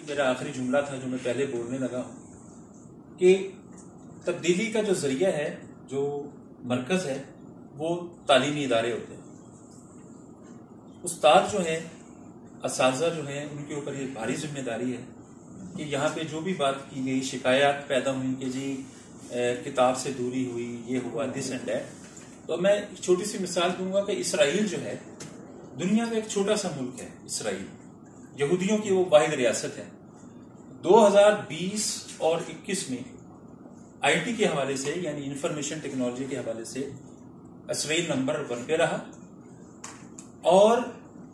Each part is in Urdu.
میرا آخری جملہ تھا جو میں پہلے بولنے لگا ہوں کہ تبدیلی کا جو ذریعہ ہے، جو مرکز ہے، وہ تعلیمی ادارے ہوتے ہیں. استاد جو ہیں، اساتذہ جو ہیں، ان کے اوپر یہ بھاری ذمہ داری ہے کہ یہاں پہ جو بھی بات کی گئی، شکایات پیدا ہوئی کہ جی کتاب سے دوری ہوئی، یہ ہوا، دس اینڈ دیٹ، تو میں ایک چھوٹی سی مثال دوں گا کہ اسرائیل جو ہے دنیا کا ایک چھوٹا سا ملک ہے. اسرائیل یہودیوں کی وہ واحد ریاست ہے. 2020 اور 21 میں آئی ٹی کے حوالے سے، یعنی انفارمیشن ٹیکنالوجی کے حوالے سے اسرائیل نمبر 1 پہ رہا، اور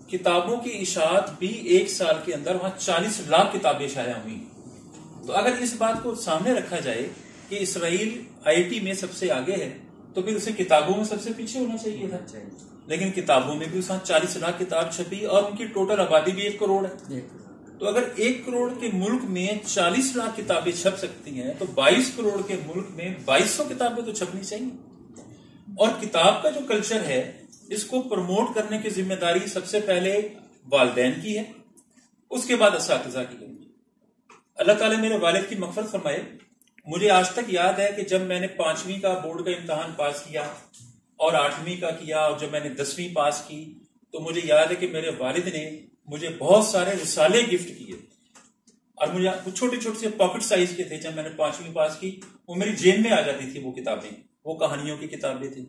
کتابوں کی اشاعت بھی ایک سال کے اندر وہاں 40 لاکھ کتابیں شائع ہوئی. تو اگر اس بات کو سامنے رکھا جائے کہ اسرائیل آئی ٹی میں سب سے آگے ہے تو پھر اسے کتابوں میں سب سے پیچھے ہونا چاہیے تھا. لیکن کتابوں میں بھی اس 40 لاکھ کتاب چھپی اور ان کی ٹوٹل آبادی بھی 1 کروڑ ہے. تو اگر 1 کروڑ کے ملک میں 40 لاکھ کتابیں چھپ سکتی ہیں تو 22 کروڑ کے ملک میں 2200 کتابیں تو چھپنی چاہیے. اور کتاب کا جو کلچر ہے اس کو پروموٹ کرنے کی ذمہ داری سب سے پہلے والدین کی ہے، اس کے بعد اساتذہ کی ہے. اللہ تعالیٰ میرے والد کی مغفرت فرمائے. مجھے آج تک یاد ہے کہ جب میں نے 5ویں کا بورڈ کا امتحان پاس کیا اور 8ویں کا کیا، اور جب میں نے 10ویں پاس کی، تو مجھے یاد ہے کہ میرے والد نے مجھے بہت سارے رسالے گفٹ کیے، اور مجھے چھوٹے چھوٹے سے پاکٹ سائز کے تھے. جب میں نے 5ویں پاس کی وہ میری جیب میں آ جاتی تھی وہ کتابیں، وہ کہانیوں کی کتابیں تھیں.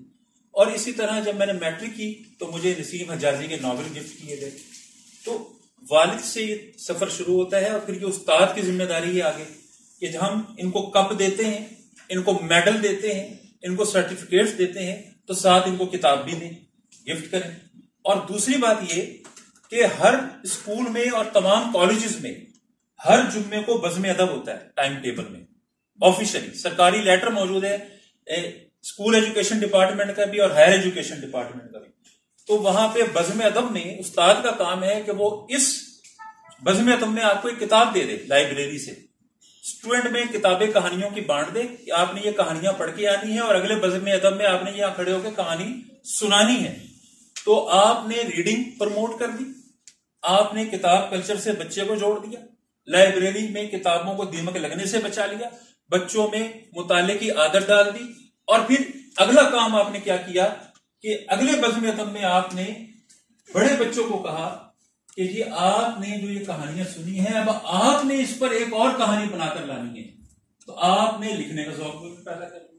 اور اسی طرح جب میں نے میٹرک کی تو مجھے نسیم حجازی کے ناول گفٹ کیے گئے. تو والد سے یہ سفر شروع ہوتا ہے، اور پھر یہ استاد کی ذمہ داری ہے آگے کہ ہم ان کو کپ دیتے ہیں، ان کو میڈل دیتے ہیں، ان کو سرٹیفکیٹس دیتے ہیں، تو ساتھ ان کو کتاب بھی دیں، گفٹ کریں. اور دوسری بات یہ کہ ہر اسکول میں اور تمام کالجز میں ہر جمعے کو بزم ادب ہوتا ہے، ٹائم ٹیبل میں آفیشلی سرکاری لیٹر موجود ہے، اسکول ایجوکیشن ڈپارٹمنٹ کا بھی اور ہائر ایجوکیشن ڈپارٹمنٹ کا بھی. تو وہاں پہ بزم ادب میں استاد کا کام ہے کہ وہ اس بزم ادب میں آپ کو ایک کتاب دے دے لائبریری سے. اسٹوڈنٹ میں کتابیں کہانیوں کی بانٹ دے کہ آپ نے یہ کہانیاں پڑھ کے آنی ہے اور اگلے بزم ادب میں آپ نے یہاں کھڑے ہو کے کہانی سنانی ہے. تو آپ نے ریڈنگ پروموٹ کر دی، آپ نے کتاب کلچر سے بچے کو جوڑ دیا، لائبریری میں کتابوں کو دیمک لگنے سے بچا لیا، بچوں میں مطالعے کی عادت ڈال دی. اور پھر اگلا کام آپ نے کیا کیا کہ اگلے بزم ادب میں آپ نے بڑے بچوں کو کہا کہ جی آپ نے جو یہ کہانیاں سنی ہیں اب آپ نے اس پر ایک اور کہانی بنا کر لانی ہے. تو آپ نے لکھنے کا ذوق بھی پیدا کر دیا.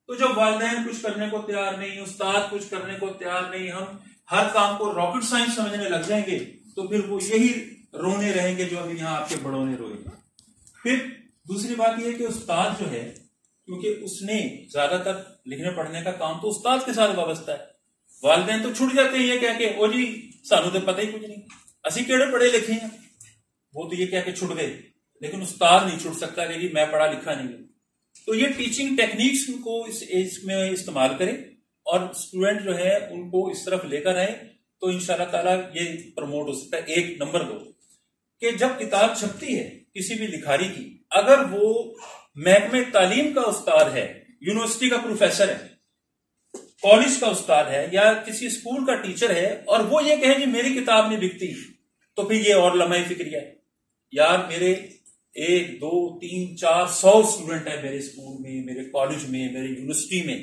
تو جب والدین کچھ کرنے کو تیار نہیں، استاد کچھ کرنے کو تیار نہیں، ہم ہر کام کو راکٹ سائنس سمجھنے لگ جائیں گے تو پھر وہ یہی رونے رہیں گے جو ابھی یہاں آپ کے بڑوں نے روئے. پھر دوسری بات یہ کہ استاد جو ہے، کیونکہ اس نے زیادہ تر لکھنے پڑھنے کا کام تو استاد کے ساتھ وابستہ ہے. والدین تو چھٹ جاتے ہیں یہ کہہ کے او جی سانو تو پتہ ہی کچھ نہیں، اسی کیڑے پڑھے لکھے ہیں، وہ تو یہ کہہ کے چھٹ گئے. لیکن استاد نہیں چھٹ سکتا کہ جی میں پڑھا لکھا نہیں ہوں. تو یہ ٹیچنگ ٹیکنیکس کو اس میں استعمال کریں اور اسٹوڈنٹ جو ہے ان کو اس طرف لے کر آئے تو انشاءاللہ تعالیٰ یہ پروموٹ ہو سکتا ہے. 1 نمبر 2 کہ جب کتاب چھپتی ہے کسی بھی لکھاری کی، اگر وہ محکمہ تعلیم کا استاد ہے، یونیورسٹی کا پروفیسر ہے، کالج کا استاد ہے، یا کسی اسکول کا ٹیچر ہے، اور وہ یہ کہے جی میری کتاب نہیں بکتی، تو پھر یہ اور لمحہ فکریہ ہے. یار میرے 1 2 3 4 100 اسٹوڈنٹ ہیں میرے اسکول میں، میرے کالج میں، میرے یونیورسٹی میں،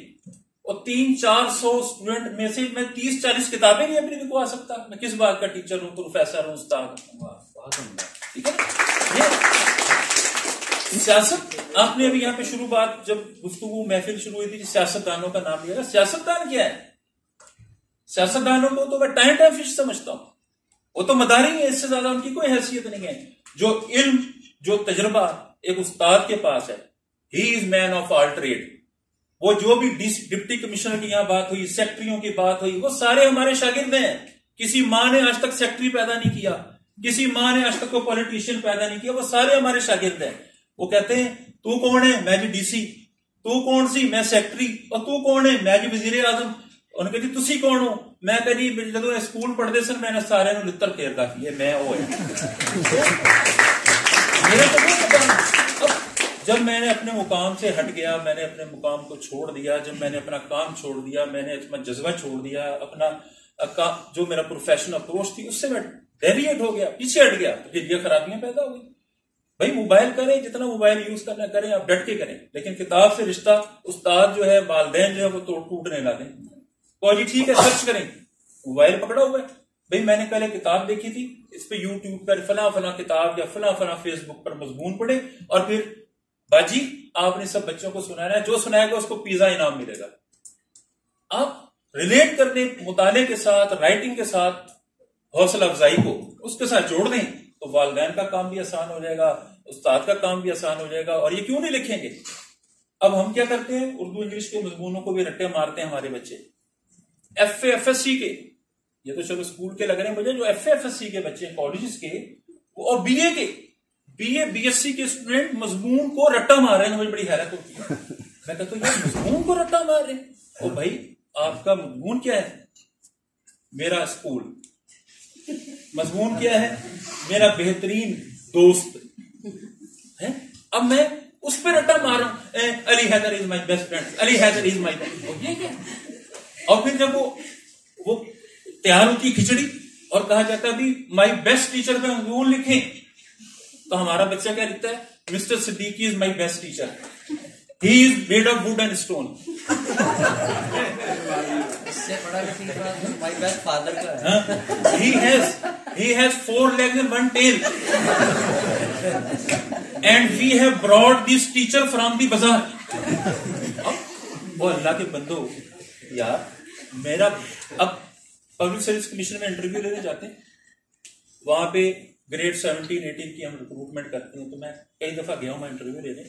اور 300-400 اسٹوڈنٹ میں سے میں 30-40 کتابیں نہیں اپنی لکھوا سکتا. میں کس بات کا ٹیچر ہوں، پروفیسر ہوں، استاد ہوں. ٹھیک ہے. یہ سیاست آپ نے ابھی یہاں پہ شروع بات جب گفتگو محفل شروع ہوئی تھی سیاست دانوں کا نام لیا. سیاست دان کیا ہے؟ سیاست دانوں کو تو میں ٹائم فش سمجھتا ہوں، وہ تو مداری ہے، اس سے زیادہ ان کی کوئی حیثیت نہیں ہے. جو علم جو تجربہ ایک استاد کے پاس ہے، ہی از مین آف آل ٹریڈ. وہ جو بھی ڈپٹی کمشنر کی یہاں بات ہوئی، سیکٹریوں کی بات ہوئی، وہ سارے ہمارے شاگرد ہیں. کسی ماں نے آج تک سیکٹری پیدا نہیں کیا، کسی ماں نے آج تک کوئی پولیٹیشین پیدا نہیں کیا، وہ سارے ہمارے شاگرد ہیں. وہ کہتے ہیں تو کون ہے؟ میں جی ڈی سی. تو کون سی؟ میں سیکٹری. اور تو کون ہے؟ میں جی وزیر اعظم. انہوں نے کہا جی تسی کون ہو؟ میں کہا جی جدو اسکول پڑھتے سن میں نے سارے نو لتر پھیر کافی ہے، میں وہ جب میں نے اپنے مقام سے ہٹ گیا، میں نے اپنے مقام کو چھوڑ دیا، جب میں نے اپنا کام چھوڑ دیا، میں نے اپنا جذبہ چھوڑ دیا، اپنا جو میرا پروفیشنل اپروچ تھی اس سے میں ڈیویٹ ہو گیا، پیچھے ہٹ گیا، تو پھر یہ خرابیاں پیدا ہو گئی. بھائی موبائل کریں، جتنا موبائل یوز کرنا کریں، آپ ڈٹ کے کریں، لیکن کتاب سے رشتہ استاد جو ہے، والدین جو ہے، وہ ٹوٹنے لگے۔ جی ٹھیک ہے، سرچ کریں، موبائل پکڑا ہوا ہے۔ بھائی میں نے کل ایک کتاب دیکھی تھی، اس پہ یوٹیوب پر فلاں فلاں کتاب یا فلاں فلاں فیس بک پر مضمون پڑھے، اور پھر باجی آپ نے سب بچوں کو سنانا ہے، جو سنائے گا اس کو پیزا انعام ملے گا۔ آپ ریلیٹ کر دیں مطالعے کے ساتھ، رائٹنگ کے ساتھ، حوصلہ افزائی کو اس کے ساتھ جوڑ دیں، تو والدین کا کام بھی آسان ہو جائے گا، استاد کا کام بھی آسان ہو جائے گا۔ اور یہ کیوں نہیں لکھیں گے؟ اب ہم کیا کرتے ہیں، اردو انگلش کے مضمونوں کو بھی رٹے مارتے ہیں ہمارے بچے، F A F S C کے، یہ تو چلو اسکول کے لگ رہے ہیں مجھے، جو F A F S C کے بچے کالجز کے اور بی اے کے، B A B S C کے اسٹوڈنٹ مضمون کو رٹا مار رہے ہیں۔ مجھے بڑی حیرت ہوتی ہے، میں کہتا ہوں یہ مضمون کو رٹا مار رہے ہیں۔ او بھائی آپ کا مضمون کیا ہے؟ میرا اسکول۔ مضمون کیا ہے؟ میرا بہترین دوست ہے۔ اب میں اس پہ رٹا مار رہا ہوں، Ali Haider is my best friend, Ali Haider is my best, یہ کیا؟ اور پھر جب وہ تیار ہوتی کھچڑی اور کہا جاتا ہے بھی مائی بیسٹ ٹیچر پہ مضمون لکھیں، تو ہمارا بچہ کیا لکھتا ہے؟ Mister Siddiqui is my best teacher, he is made of wood and stone. He has 4 legs and 1 tail, and we have brought this teacher from the bazaar. وہ اللہ کے بندو یار، میرا اب پبلک سروس کمیشن میں انٹرویو لینے جاتے ہیں، وہاں پہ گریڈ 17-18 کی ہم ریکروٹمنٹ کرتے ہیں، تو میں کئی دفعہ گیا ہوں میں انٹرویو لینے۔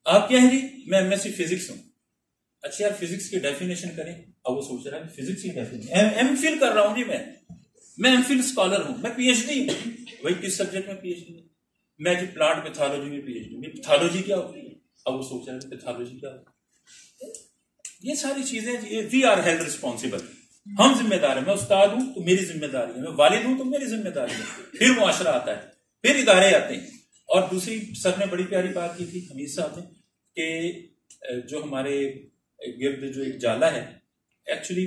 آپ کیا ہیں جی؟ میں ایم ایس سی فزکس ہوں۔ اچھا یار فزکس کی ڈیفینیشن کریں۔ اب وہ سوچ رہا ہے فزکس کی ڈیفینیشن، ایم فل کر رہا ہوں جی، میں ایم فل اسکالر ہوں، میں پی ایچ ڈی ہوں۔ وہی کس سبجیکٹ میں پی ایچ ڈی؟ میں جی پلانٹ پیتھالوجی میں پی ایچ ڈی۔ پیتھالوجی کیا ہوتی ہے؟ اب وہ سوچ رہا ہے پیتھالوجی کیا ہوتی ہے؟ یہ ساری چیزیں وی آر ہیلڈ ریسپانسبل، ہم ذمہ دار ہیں۔ میں استاد ہوں تو میری ذمہ داری ہے، میں والد ہوں تو میری ذمہ داری ہے، پھر معاشرہ آتا ہے، پھر ادارے آتے ہیں۔ اور دوسری سر نے بڑی پیاری بات کی تھی حمید صاحب نے، کہ جو ہمارے گرد جو ایک جالا ہے، ایکچولی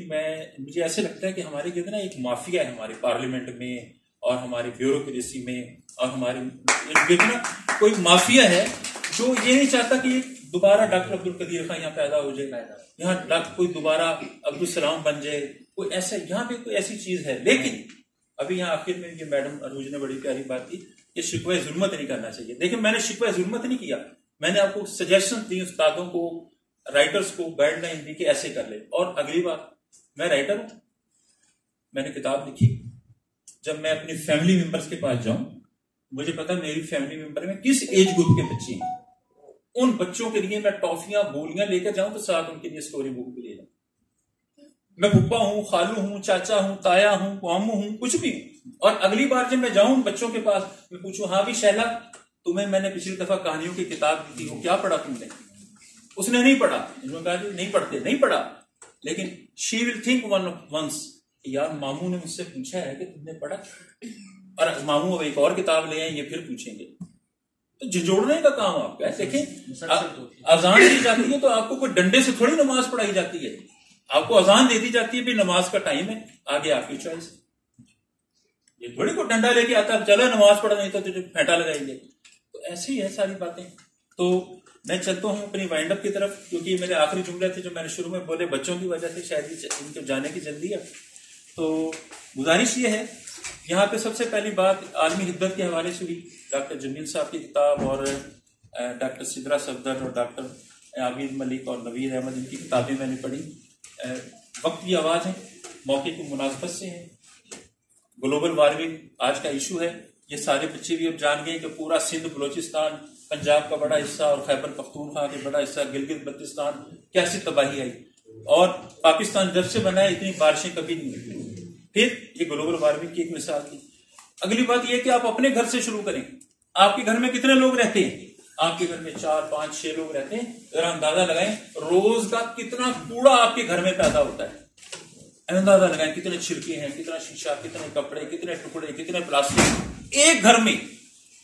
مجھے ایسے لگتا ہے کہ ہمارے گرد نا ایک مافیا ہے ہمارے پارلیمنٹ میں اور ہماری بیوروکریسی میں، اور ہمارے گرد نا کوئی مافیا ہے جو یہ نہیں چاہتا کہ دوبارہ ڈاکٹر عبد القدیر خان یہاں پیدا ہو جائے، یہاں کوئی دوبارہ عبدالسلام بن جائے، کوئی ایسا یہاں پہ کوئی ایسی چیز ہے۔ لیکن ابھی یہاں آخر میں یہ میڈم عروج نے بڑی پیاری بات کی کہ شکوہ ظلمت نہیں کرنا چاہیے۔ دیکھیں میں نے شکوہ ظلمت نہیں کیا، میں نے آپ کو سجیشن دی، استادوں کو، رائٹرز کو گائیڈ لائن دی کہ ایسے کر لے۔ اور اگلی بار میں رائٹر ہوں، میں نے کتاب لکھی، جب میں اپنی فیملی ممبرز کے پاس جاؤں، مجھے پتا میری فیملی ممبر میں کس ایج گروپ کے بچے ہیں، ان بچوں کے لیے میں ٹافیاں گولیاں لے کر جاؤں تو ساتھ ان کے لیے اسٹوری بک بھی لے جاؤں۔ میں پھپھا ہوں، خالو ہوں، چاچا ہوں، تایا ہوں، ماموں ہوں، کچھ بھی ہوں۔ اور اگلی بار جب میں جاؤں بچوں کے پاس، میں پوچھوں ہاں بھی شہلا تمہیں میں نے پچھلی دفعہ کہانیوں کی کتاب دی تھی، وہ کیا پڑھا تم نے؟ اس نے نہیں پڑھا۔ انہوں نے کہا جی نہیں پڑھتے، نہیں پڑھا، لیکن شی ول تھنک ونس، یار ماموں نے مجھ سے پوچھا ہے کہ تم نے پڑھا، اور ماموں اب ایک اور کتاب لے آئیں، یہ پھر پوچھیں گے۔ تو جوڑنے کا کام آپ کا ہے۔ دیکھیں اذان دی جاتی ہے تو آپ کو کوئی ڈنڈے سے تھوڑی نماز پڑھائی جاتی ہے، آپ کو اذان دے دی جاتی ہے بھی نماز کا ٹائم ہے، آگے آپ کی چوائس۔ یہ تھوڑی کوئی ڈنڈا لے کے آتا ہے چلو نماز پڑھا، نہیں تو تجھے پھینٹا لگائیں گے۔ تو ایسے ہی ہے ساری باتیں۔ تو میں چلتا ہوں اپنی وائنڈ اپ کی طرف، کیونکہ میرے آخری جملے تھے جو میں نے شروع میں بولے، بچوں کی وجہ سے شاید ان کے جانے کی جلدی ہے۔ تو گزارش یہ ہے، یہاں پہ سب سے پہلی بات عالمی حدت کے حوالے سے ہوئی، ڈاکٹر جمیل صاحب کی کتاب اور ڈاکٹر سدرا صفدر اور ڈاکٹر عابد ملک اور نویر احمد، ان کی کتابیں میں نے پڑھی۔ وقت کی آواز ہے، موقع کی مناسبت سے ہے، گلوبل وارمنگ آج کا ایشو ہے۔ یہ سارے بچے بھی اب جان گئے کہ پورا سندھ، بلوچستان، پنجاب کا بڑا حصہ اور خیبر پختونخوا کے بڑا حصہ، گلگت بلتستان، کیسی تباہی آئی۔ اور پاکستان جب سے بنا ہے اتنی بارشیں کبھی نہیں ہوئی۔ پھر یہ گلوبل وارمنگ کی ایک مثال تھی۔ اگلی بات یہ کہ آپ اپنے گھر سے شروع کریں۔ آپ کے گھر میں کتنے لوگ رہتے ہیں؟ آپ کے گھر میں 4 5 6 لوگ رہتے ہیں، ذرا اندازہ لگائیں روز کا کتنا کوڑا آپ کے گھر میں پیدا ہوتا ہے۔ اندازہ لگائیں کتنے چھلکے ہیں، کتنا شیشہ، کتنے کپڑے، کتنے ٹکڑے، کتنے پلاسٹک ایک گھر میں۔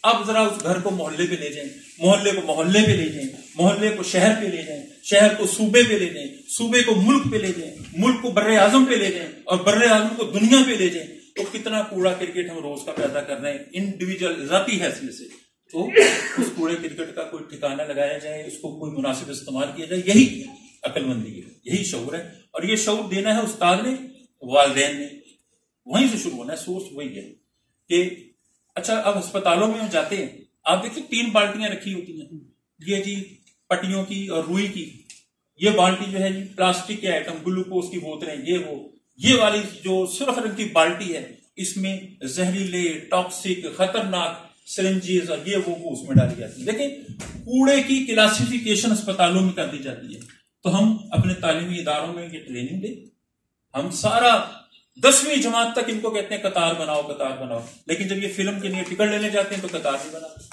اب ذرا اس گھر کو محلے پہ لے جائیں، محلے کو محلے پہ لے جائیں، محلے کو شہر پہ لے جائیں، شہر کو صوبے پہ لے جائیں، صوبے کو ملک پہ لے جائیں، ملک کو بر اعظم پہ لے جائیں، اور بر اعظم کو دنیا پہ لے جائیں، تو کتنا کوڑا کرکٹ ہم روز کا پیدا کر رہے ہیں انڈیویجل ذاتی حیثیت سے۔ تو اس کوڑے کرکٹ کا کوئی ٹھکانہ لگایا جائے, اس کو کوئی مناسب استعمال کیا جائے. یہی عقل مندی ہے, یہی شعور ہے. اور یہ شعور دینا ہے استاد نے, والدین نے, وہیں سے شروع ہونا ہے. سورس وہی ہے کہ اچھا اب ہسپتالوں میں ہم جاتے ہیں, آپ دیکھیں 3 بالٹیاں رکھی ہوتی ہیں, یہ جی پٹیوں کی اور روئی کی, یہ بالٹی جو ہے جی پلاسٹک کے آئٹم, گلوکوز کی بوتلیں, یہ والی جو سرخ رنگ کی بالٹی ہے اس میں زہریلے, ٹاکسک, خطرناک سرنجیز اور یہ وہ اس میں ڈالی جاتی ہے. لیکن کوڑے کی کلاسیفیکیشن اسپتالوں میں کر دی جاتی ہے. تو ہم اپنے تعلیمی اداروں میں یہ ٹریننگ دیں, ہم سارا 10ویں جماعت تک ان کو کہتے ہیں قطار بناؤ قطار بناؤ, لیکن جب یہ فلم کے لیے ٹکٹ لینے جاتے ہیں تو قطار نہیں بناتے.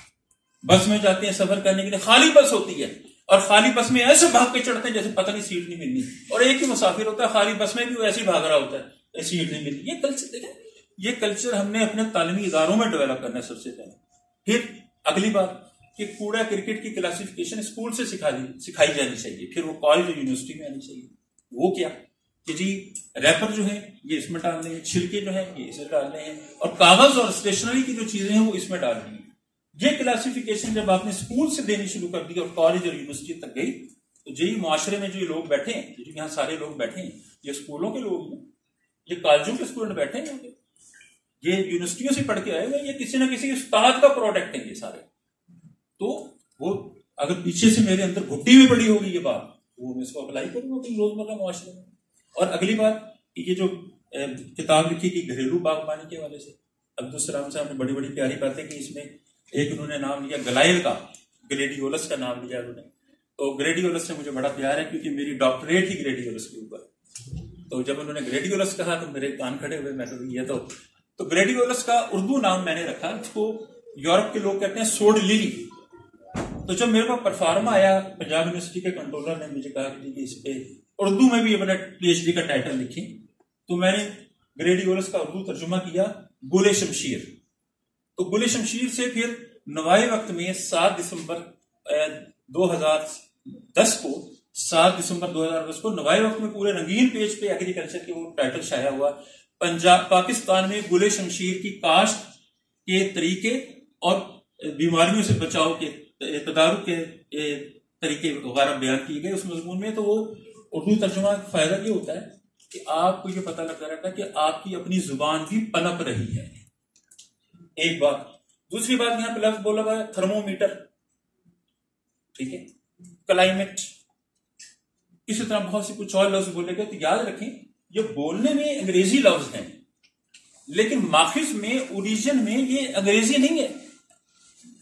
بس میں جاتے ہیں سفر کرنے کے لیے, خالی بس ہوتی ہے اور خالی بس میں ایسے بھاگ کے چڑھتے ہیں جیسے پتہ نہیں سیٹ نہیں ملنی, اور ایک ہی مسافر ہوتا ہے خالی بس میں بھی وہ ایسے ہی بھاگ رہا ہوتا ہے سیٹ نہیں ملنی. یہ کلچر دیکھیں, یہ کلچر ہم نے اپنے تعلیمی اداروں میں ڈیولپ کرنا ہے سب سے پہلے. پھر اگلی بات کہ کوڑا کرکٹ کی کلاسیفیکیشن اسکول سے سکھائی جانی چاہیے, پھر وہ کالج اور یونیورسٹی میں آنی چاہیے. وہ کیا کہ جی ریپر جو ہے یہ اس میں ڈالنے ہیں, چھلکے جو ہیں یہ اس میں ڈالنے ہیں, اور کاغذ اور اسٹیشنری کی جو چیزیں ہیں وہ اس میں ڈالنی ہیں. یہ کلاسیفیکیشن جب آپ نے اسکول سے دینی شروع کر دی اور کالج اور یونیورسٹی تک گئی, تو یہی معاشرے میں جو یہ لوگ بیٹھے ہیں, جو یہاں سارے لوگ بیٹھے ہیں, یہ اسکولوں کے لوگ ہیں, یہ کالجوں کے اسٹوڈنٹ بیٹھے ہیں, یہ یونیورسٹیوں سے پڑھ کے آئے ہوئے, یہ کسی نہ کسی استاد کا پروڈکٹ ہے یہ سارے. تو وہ اگر پیچھے سے میرے اندر گھٹی میں پڑی ہوگی یہ بات, وہ میں اس کو اپلائی کروں گا اپنی روزمرہ معاشرے میں. اور اگلی بات یہ جو کتاب لکھی کی گھریلو باغبانی کے حوالے سے, عبدالسلام صاحب نے بڑی بڑی پیاری باتیں کی. اس میں ایک انہوں نے نام لیا گلائل کا, گلیڈیولس کا نام لیا انہوں نے. تو گلیڈیولس سے مجھے بڑا پیار ہے کیونکہ میری ڈاکٹریٹ ہی گلیڈیولس کے اوپر. تو جب انہوں نے گلیڈیولس کہا تو میرے کان کھڑے ہوئے, میں تو یہ تو گلیڈیولس کا اردو نام میں نے رکھا, اس کو یورپ کے لوگ کہتے ہیں سوڈ لیلی. تو جب میرے پاس پرفارما آیا, پنجاب یونیورسٹی کے کنٹرولر نے مجھے کہا کہ اس پہ اردو میں بھی اپنا پی ایچ ڈی کا ٹائٹل لکھی, تو میں نے گلیڈیولس کا اردو ترجمہ کیا گل شمشیر. تو گل شمشیر سے پھر نوائے وقت میں 7 دسمبر 2010 کو نوائے وقت میں پورے رنگین پیج پہ ایگریکلچر کے وہ ٹائٹل شائع ہوا, پاکستان میں گل شمشیر کی کاشت کے طریقے اور بیماریوں سے بچاؤ کے تدارک کے طریقے وغیرہ بیان کیے گئے اس مضمون میں. تو وہ اردو ترجمہ کا فائدہ یہ ہوتا ہے کہ آپ کو یہ پتہ لگتا رہتا ہے کہ آپ کی اپنی زبان بھی پنپ رہی ہے. ایک بات. دوسری بات یہاں پہ لفظ بولا گیا تھرمومیٹر, ٹھیک ہے, کلائمیٹ, اسی طرح بہت سے کچھ اور لفظ بولے گئے. تو یاد رکھیں یہ بولنے میں انگریزی لفظ ہیں, لیکن ماخذ میں اوریجن میں یہ انگریزی نہیں ہے.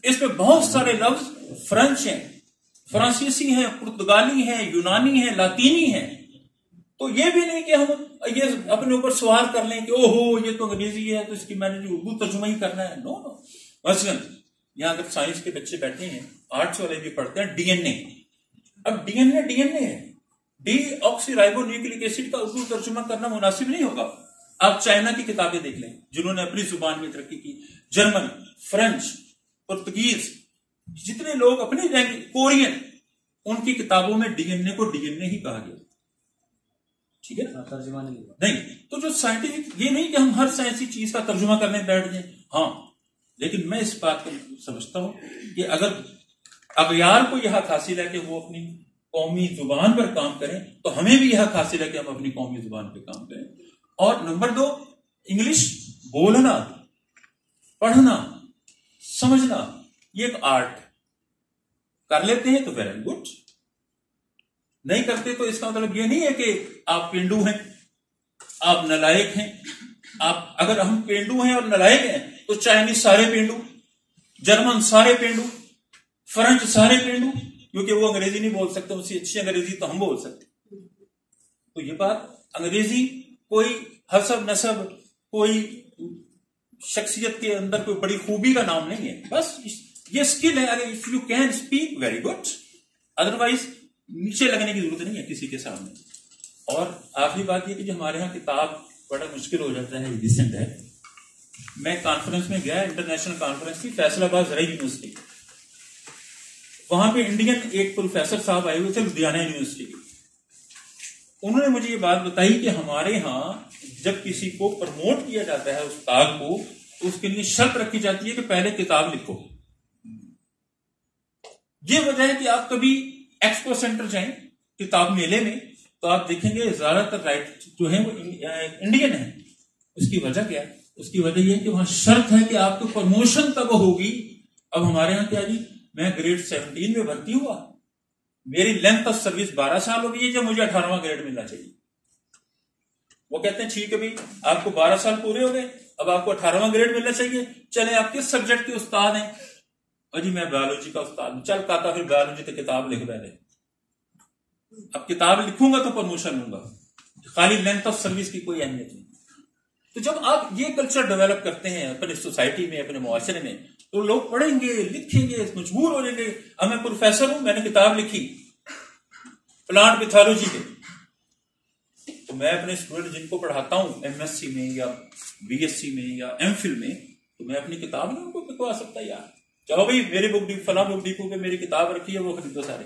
اس پہ بہت سارے لفظ فرینچ ہیں, فرانسیسی ہیں, پرتگالی ہیں, یونانی ہیں, لاطینی ہیں. تو یہ بھی نہیں کہ ہم یہ اپنے اوپر سوال کر لیں کہ اوہو یہ تو انگریزی ہے تو اس کی میں نے اردو ترجمہ ہی کرنا ہے. نو نو. مثلاً یہاں اگر سائنس کے بچے بیٹھے ہیں, آرٹس والے بھی پڑھتے ہیں ڈی این اے. اب ڈی این اے ہے, ڈی آکسی رائبو نیوکلک ایسڈ کا اردو ترجمہ کرنا مناسب نہیں ہوگا. آپ چائنا کی کتابیں دیکھ لیں جنہوں نے اپنی زبان میں ترقی کی, جرمن, فرینچ, پرتگیز, جتنے لوگ اپنی لینگویج, کورین, ان کی کتابوں میں ڈی این اے کو ڈی این اے ہی کہا گیا. ٹھیک ہے, ترجمہ نہیں. تو جو سائنٹیفک, یہ نہیں کہ ہم ہر سائنسی چیز کا ترجمہ کرنے بیٹھ جائیں. ہاں, لیکن میں اس بات کو سمجھتا ہوں کہ اگر اغیار کو یہ حق حاصل ہے کہ وہ اپنی قومی زبان پر کام کریں, تو ہمیں بھی یہ حق حاصل ہے کہ ہم اپنی قومی زبان پہ کام کریں. اور نمبر 2, انگلش بولنا, پڑھنا, سمجھنا یہ ایک آرٹ. کر لیتے ہیں تو ویری گڈ, نہیں کرتے تو اس کا مطلب یہ نہیں ہے کہ آپ پینڈو ہیں, آپ نالائق ہیں. آپ اگر ہم پینڈو ہیں اور نالائق ہیں تو چائنیز سارے پینڈو, جرمن سارے پینڈو, فرنچ سارے پینڈو, کیونکہ وہ انگریزی نہیں بول سکتے, اس سے اچھی انگریزی تو ہم بول سکتے. تو یہ بات, انگریزی کوئی حسب نسب, کوئی شخصیت کے اندر کوئی بڑی خوبی کا نام نہیں ہے. بس یہ اسکل ہے. اگر if you can speak very good, otherwise نیچے لگنے کی ضرورت نہیں ہے کسی کے سامنے. اور آخری بات یہ کہ جو ہمارے ہاں کتاب بڑا مشکل ہو جاتا ہے, ریسنٹ ہے. میں کانفرنس میں گیا, انٹرنیشنل کانفرنس تھی فیصل آباد زرعی یونیورسٹی. وہاں پہ انڈین ایک پروفیسر صاحب آئے ہوئے تھے لدھیانہ یونیورسٹی کے. انہوں نے مجھے یہ بات بتائی کہ ہمارے ہاں جب کسی کو پروموٹ کیا جاتا ہے استاد کو, تو اس کے لیے شرط رکھی جاتی ہے کہ پہلے کتاب لکھو. یہ وجہ ہے کہ آپ کبھی ایکسپو سینٹر جائیں کتاب میلے میں تو آپ دیکھیں گے زیادہ تر رائٹ جو ہیں وہ انڈین ہیں. اس کی وجہ کیا ہے؟ اس کی وجہ یہ ہے کہ وہاں شرط ہے کہ آپ کو پروموشن تب ہوگی. اب ہمارے یہاں کیا جی، میں گریڈ 17 میں بھرتی ہوا، میری لینتھ آف سروس 12 سال ہو گئی ہے، جب مجھے 18واں گریڈ ملنا چاہیے. وہ کہتے ہیں ٹھیک ہے بھائی آپ کو 12 سال پورے ہو گئے، اب آپ کو 18واں گریڈ ملنا چاہیے. چلے آپ کس سبجیکٹ کے استاد ہیں؟ اور جی میں بایولوجی کا استاد ہوں. چل کہتا پھر بایولوجی تو کتاب لکھ رہے. اب کتاب لکھوں گا تو پروموشن لوں گا، خالی لینتھ آف سروس کی کوئی اہمیت نہیں. تو جب آپ یہ کلچر ڈیولپ کرتے ہیں اپنے سوسائٹی میں، اپنے معاشرے میں، تو لوگ پڑھیں گے، لکھیں گے، مجبور ہو جائیں گے. اب میں پروفیسر ہوں، میں نے کتاب لکھی پلانٹ پیتھولوجی کے، تو میں اپنے اسٹوڈنٹ جن کو پڑھاتا ہوں ایم ایس سی میں یا بی ایس سی میں یا ایم فل میں، تو میں اپنی کتاب نہیں ان کو لکھوا سکتا. یار چلو بھائی میری بک ڈپو فلاں بک ڈپو پہ میری کتاب رکھی ہے، وہ خریدو سارے.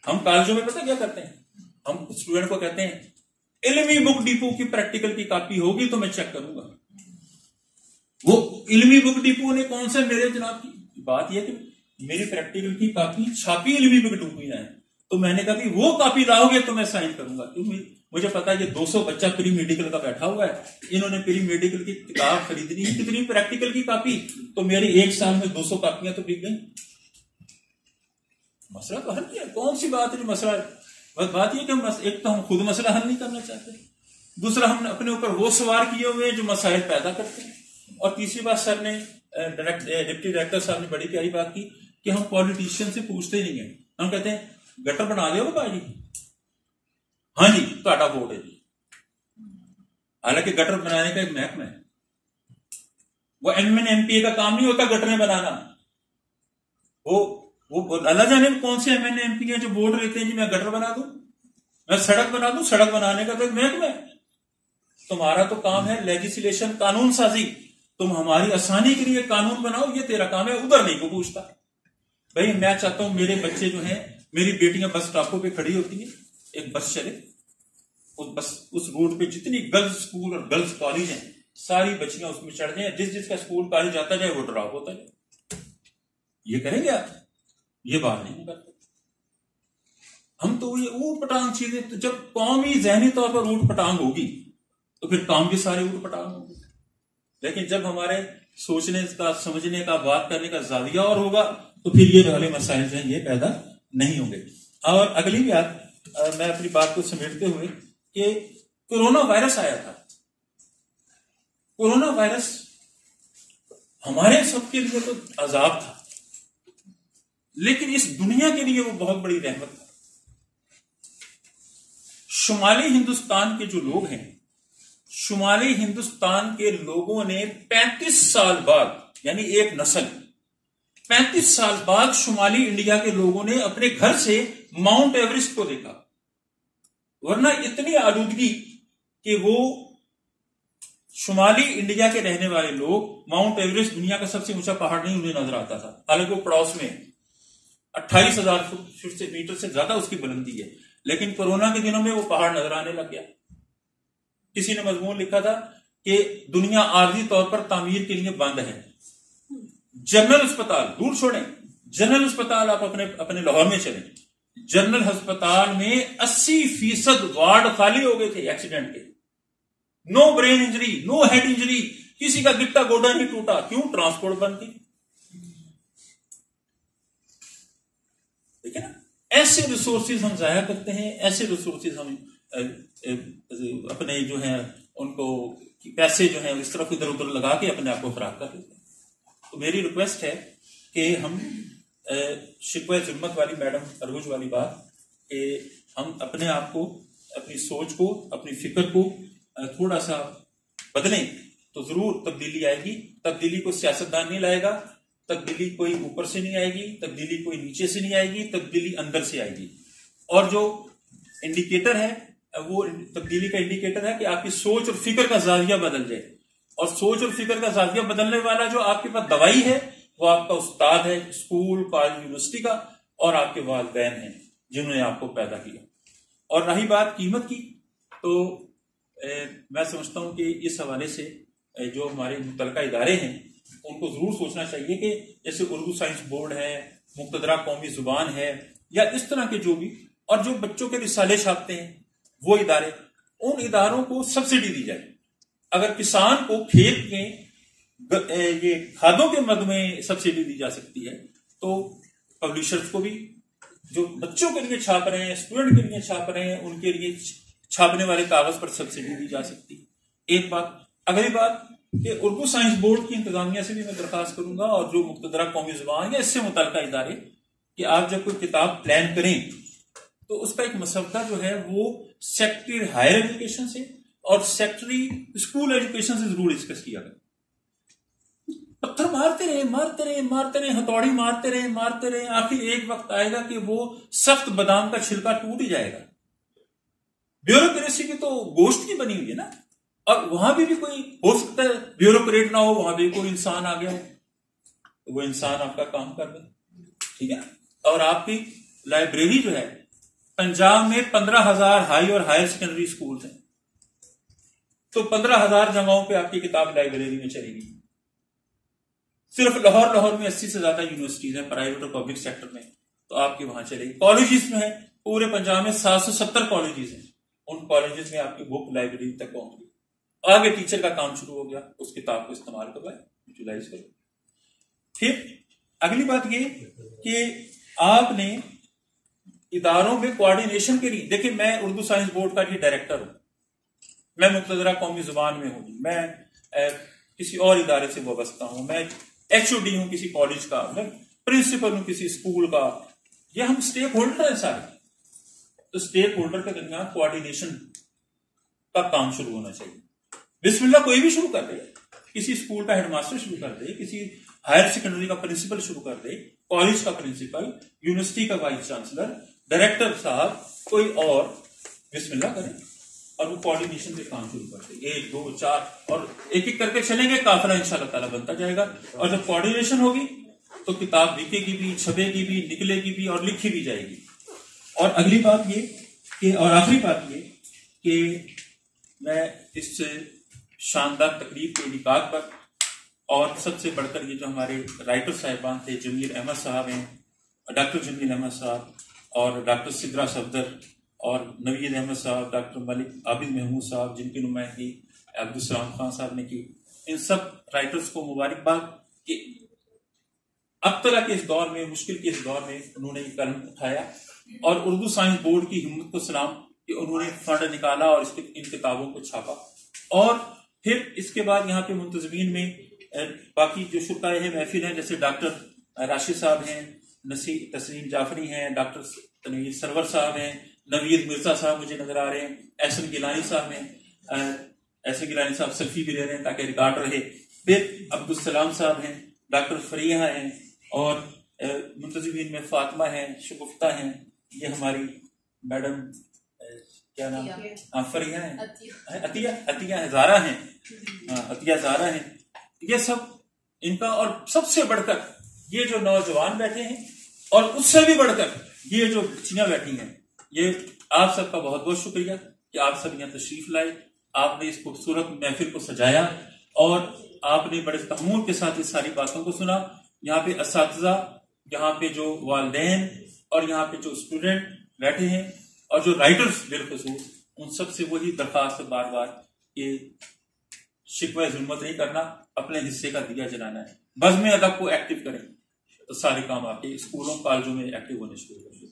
ہم کالجوں میں پتہ کیا کرتے ہیں، ہم اسٹوڈنٹ کو کہتے ہیں علمی بک ڈپو کی پریکٹیکل کی کاپی ہوگی تو میں چیک کروں گا. وہ علمی بک ڈپو نے کون سے میرے جناب کی بات یہ کہ میری پریکٹیکل کی کاپی چھاپی علمی بک ڈپو ہی ہے، تو میں نے کہا کہ وہ کاپی لاؤ گے تو میں سائن کروں گا. مجھے پتا ہے کہ 200 بچہ پری میڈیکل کا بیٹھا ہوا ہے، انہوں نے پری میڈیکل کی کتاب خریدنی ہے، کتنی پریکٹیکل کی کاپی، تو میری ایک سال میں 200 کاپیاں تو بک گئی. مسئلہ تو حل کیا، کون سی بات ہے جو مسئلہ ہے؟ بس بات یہ کہ ایک تو ہم خود مسئلہ حل نہیں کرنا چاہتے، دوسرا ہم نے اپنے اوپر وہ سوار کیے ہوئے جو مسائل پیدا کرتے ہیں، اور تیسری بات سر نے ڈپٹی ڈائریکٹر صاحب نے بڑی پیاری بات کی کہ ہم پولیٹیشین سے پوچھتے ہی نہیں ہیں. ہم کہتے ہیں گٹر بنا دے بھائی جی، ہاں جی تہاڈا ووٹ ہے جی. حالانکہ گٹر بنانے کا ایک محکمہ ہے، وہ ایم این ایم پی اے کا کام نہیں ہوتا گٹریں بنانا. وہ اللہ جانے کون سے ایم این ایم پی ہیں جو ووٹ لیتے ہیں جی میں گٹر بنا دوں، میں سڑک بنا دوں. سڑک بنانے کا تو ایک محکمہ ہے. تمہارا تو کام ہے لیجسلیشن، قانون سازی. تم ہماری آسانی کے لیے قانون بناؤ، یہ تیرا کام ہے. ادھر نہیں کو پوچھتا. بھائی میں چاہتا ہوں میرے بچے جو ہیں، میری بیٹیاں بس اسٹاپوں پہ کھڑی ہوتی ہیں، ایک بس چلے، اس روڈ پہ جتنی گرلز اسکول اور گرلز کالج ہیں ساری بچیاں اس میں چڑھ جائیں، جس کا اسکول کالج جاتا جائے وہ ڈراپ ہوتا ہے. یہ کریں گے آپ؟ یہ بات نہیں کرتے ہم. تو یہ اوٹ پٹانگ چیزیں، تو جب قومی ذہنی طور پر اوٹ پٹانگ ہوگی تو پھر کام بھی سارے اوٹ پٹانگ ہوں گے. لیکن جب ہمارے سوچنے کا، سمجھنے کا، بات کرنے کا زاویہ اور ہوگا تو پھر یہ والے مسائل جو ہیں یہ پیدا نہیں ہوں گے. اور اگلی بات میں اپنی بات کو سمیٹتے ہوئے کہ کورونا وائرس آیا تھا. کورونا وائرس ہمارے سب کے لیے تو عذاب تھا، لیکن اس دنیا کے لیے وہ بہت بڑی رحمت تھا. شمالی ہندوستان کے جو لوگ ہیں، شمالی ہندوستان کے لوگوں نے 35 سال بعد، یعنی ایک نسل 35 سال بعد شمالی انڈیا کے لوگوں نے اپنے گھر سے ماؤنٹ ایوریسٹ کو دیکھا. ورنہ اتنی آلودگی کہ وہ شمالی انڈیا کے رہنے والے لوگ ماؤنٹ ایوریسٹ دنیا کا سب سے اونچا پہاڑ نہیں انہیں نظر آتا تھا، حالانکہ وہ پڑوس میں 28,000 فٹ سے میٹر سے زیادہ اس کی بلندی ہے. لیکن کورونا کے دنوں میں وہ پہاڑ نظر آنے لگ گیا. کسی نے مضمون لکھا تھا کہ دنیا عارضی طور پر تعمیر کے لیے بند ہے. جنرل اسپتال دور چھوڑیں، جنرل اسپتال آپ اپنے لاہور میں چلیں، جنرل ہسپتال میں 80% وارڈ خالی ہو گئے تھے ایکسیڈنٹ کے. نو برین انجری، نو ہیڈ انجری، کسی کا گٹا گوڈا نہیں ٹوٹا. کیوں؟ ٹرانسپورٹ بند تھی. ٹھیک ہے نا؟ ایسے ریسورسز ہم ضائع کرتے ہیں، ایسے ریسورسز ہم اپنے جو ہیں ان کو پیسے جو ہیں اس طرف ادھر ادھر لگا کے اپنے آپ کو خراب کر دیتے ہیں. تو میری ریکویسٹ ہے کہ ہم شکوہ ظلمت والی میڈم اروج والی بات کہ ہم اپنے آپ کو، اپنی سوچ کو، اپنی فکر کو تھوڑا سا بدلیں تو ضرور تبدیلی آئے گی. تبدیلی کو سیاستدان نہیں لائے گا، تبدیلی کوئی اوپر سے نہیں آئے گی، تبدیلی کوئی نیچے سے نہیں آئے گی، تبدیلی اندر سے آئے گی. اور جو انڈیکیٹر ہے وہ تبدیلی کا انڈیکیٹر ہے کہ آپ کی سوچ اور فکر کا زاویہ بدل جائے. اور سوچ اور فکر کا زاویہ بدلنے والا جو آپ کے پاس دوائی ہے وہ آپ کا استاد ہے اسکول، کالج، یونیورسٹی کا، اور آپ کے والدین ہیں جنہوں نے آپ کو پیدا کیا. اور رہی بات قیمت کی، تو میں سمجھتا ہوں کہ اس حوالے سے جو ہمارے متعلقہ ادارے ہیں ان کو ضرور سوچنا چاہیے کہ جیسے اردو سائنس بورڈ ہے، مقتدرہ قومی زبان ہے یا اس طرح کے جو بھی، اور جو بچوں کے رسالے چھاپتے ہیں وہ ادارے، ان اداروں کو سبسڈی دی جائے. اگر کسان کو کھیت کے یہ کھادوں کے مد میں سبسڈی دی جا سکتی ہے تو پبلشرز کو بھی جو بچوں کے لیے چھاپ رہے ہیں، اسٹوڈنٹ کے لیے چھاپ رہے ہیں، ان کے لیے چھاپنے والے کاغذ پر سبسڈی دی جا سکتی ہے. ایک بات. اگلی بات کہ اردو سائنس بورڈ کی انتظامیہ سے بھی میں درخواست کروں گا اور جو مقتدرہ قومی زبان یا اس سے متعلقہ ادارے کہ آپ جب کوئی کتاب پلان کریں تو اس کا ایک مسودہ جو ہے وہ سیکٹری ہائر ایجوکیشن سے اور سیکٹری اسکول ایجوکیشن سے ضرور ڈسکس کیا گیا. پتھر مارتے رہے ہتھوڑی مارتے رہے آخر ایک وقت آئے گا کہ وہ سخت بادام کا چھلکا ٹوٹ ہی جائے گا. بیوروکریسی کی تو گوشت کی بنی ہوئی ہے نا، اور وہاں بھی کوئی ہو سکتا ہے بیوروکریٹ نہ ہو، وہاں بھی کوئی انسان آ گیا ہو، وہ انسان آپ کا کام کر دے. ٹھیک ہے. اور آپ کی لائبریری جو ہے، پنجاب میں 15,000 ہائی اور ہائر سیکنڈری اسکولز ہیں، تو 15,000 جگہوں پہ آپ کی کتاب لائبریری میں چلے گی. صرف لاہور میں 80 سے زیادہ یونیورسٹیز ہیں پرائیویٹ اور پبلک سیکٹر میں، تو آپ کے وہاں چلے گی. کالجز میں ہے، پورے پنجاب میں 770 کالجز ہیں، ان کالجز میں آپ کی بک لائبریری تک پہنچ گئی. آگے ٹیچر کا کام شروع ہو گیا، اس کتاب کو استعمال کروائے، یوٹیلائز کرو. پھر اگلی بات یہ کہ آپ نے اداروں میں کوآرڈینیشن کے لیے، دیکھیں میں اردو سائنس بورڈ کا بھی ڈائریکٹر ہوں، میں مقتدرہ قومی زبان میں ہوں، میں کسی اور ادارے سے وابستہ ہوں، میں HOD ہوں کسی کالج کا، میں پرنسپل ہوں کسی اسکول کا، یہ ہم اسٹیک ہولڈر ہیں سارے. تو اسٹیک ہولڈر کے درمیان کوآرڈینیشن کا کام شروع ہونا چاہیے. بسم اللہ کوئی بھی شروع کر دے، کسی اسکول کا ہیڈ ماسٹر شروع کر دے، کسی ہائر سیکنڈری کا پرنسپل شروع کر دے، کالج کا پرنسپل، یونیورسٹی کا وائس چانسلر، ڈائریکٹر صاحب، کوئی اور بسم اللہ کرے اور وہ کوآرڈینیشن سے کام شروع کر دے. 1 2 4 اور ایک ایک کر کے چلیں گے، قافلہ انشاءاللہ تعالیٰ بنتا جائے گا. اور جب کوآرڈینیشن ہوگی تو کتاب بکے گی بھی، چھپے گی بھی، نکلے گی بھی اور لکھی بھی جائے گی. اور اگلی بات یہ کہ، اور آخری بات یہ کہ میں اس شاندار تقریب کے انعقاد پر اور سب سے بڑھ کر یہ جو ہمارے رائٹر صاحبان تھے، جمیل احمد صاحب ہیں، ڈاکٹر جمیل احمد صاحب اور ڈاکٹر سدرا صفدر اور نوید احمد صاحب، ڈاکٹر ملک عابد محمود صاحب جن کی نمائندگی عبدالسلام خان صاحب نے کی، ان سب رائٹرز کو مبارکباد کہ ابتلا کے اس دور میں، مشکل کے اس دور میں انہوں نے یہ قلم اٹھایا، اور اردو سائنس بورڈ کی ہمت کو سلام کہ انہوں نے فنڈ نکالا اور ان کتابوں کو چھاپا. اور پھر اس کے بعد یہاں پہ منتظمین میں باقی جو شرکائے ہیں محفل ہیں، جیسے ڈاکٹر راشد صاحب ہیں، تسلیم جعفری ہیں، ڈاکٹر تنویر سرور صاحب ہیں، نوید مرزا صاحب مجھے نظر آ رہے ہیں، احسن گیلانی صاحب ہیں، احسن گیلانی صاحب سیلفی بھی لے رہے ہیں تاکہ ریکارڈ رہے. پھر عبدالسلام صاحب ہیں، ڈاکٹر فریحہ ہیں، اور منتظمین میں فاطمہ ہیں، شگفتہ ہیں، یہ ہماری میڈم کیا نام، فریحہ ہیں، عطیہ زارا ہیں، عطیہ زارا ہیں. یہ سب ان کا، اور سب سے بڑھ کر یہ جو نوجوان بیٹھے ہیں، اور اس سے بھی بڑھ کر یہ جو بچیاں بیٹھی ہیں، یہ آپ سب کا بہت بہت شکریہ کہ آپ سب یہاں تشریف لائے، آپ نے اس خوبصورت محفل کو سجایا اور آپ نے بڑے تحمل کے ساتھ اس ساری باتوں کو سنا. یہاں پہ اساتذہ، یہاں پہ جو والدین اور یہاں پہ جو اسٹوڈنٹ بیٹھے ہیں اور جو رائٹرز بالخصوص، ان سب سے وہی درخواست بار بار کہ شکوہ ظلمت نہیں کرنا، اپنے حصے کا دیا جلانا ہے. بزم ادب کو ایکٹیو کریں تو سارے کام آپ کے اسکولوں کالجوں میں ایکٹیو ہونے شروع ہو جائیں.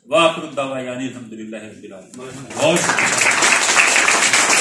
وآخر الدعوانا الحمدللہ رب العالمین. بہت شکریہ.